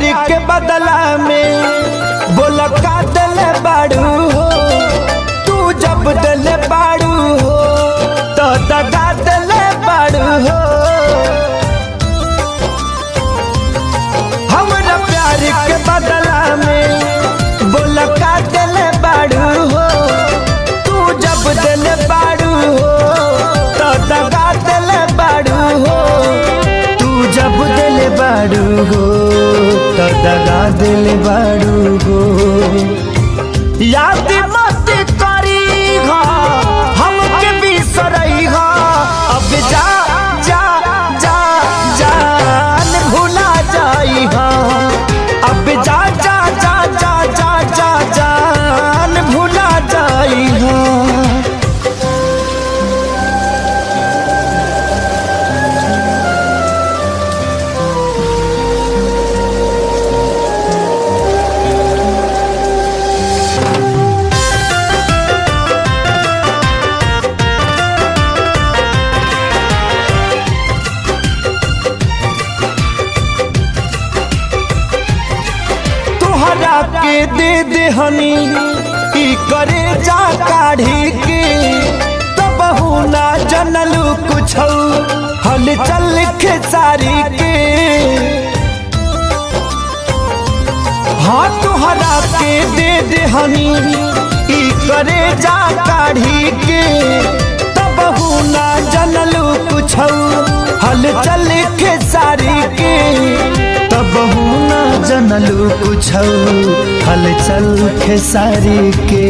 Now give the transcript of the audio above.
प्यार के बदला में बोल का दिल बाड़ू हो। तू जब दिल बाड़ू हो तो दगा दिल बाड़ू हो। हमरा प्यार के बदला में बोल का दिल बाड़ू हो। तू जब दिल बाड़ू हो तो दगा दिल बाड़ू हो। तू जब दिल बाड़ू हो तो दगा दिल बाड़ू हो। याद मत करी हो हमके बिसरई हो। अब जा जा जा जान भुला जाई हो। अब जा जा जा जा जा जा जान भुला जाई हो। तोहरा के दे दे हनी ई करे जा काढ़ी के। तब ना जनलू कुछ हल चल खेसारी के। हाँ तोहरा के दे दे हनी ई करे जा काढ़ी के। तब ना जनलू कुछ हल चल खेसारी के। तब ना जनलू कुछ हल चल खेसारी के।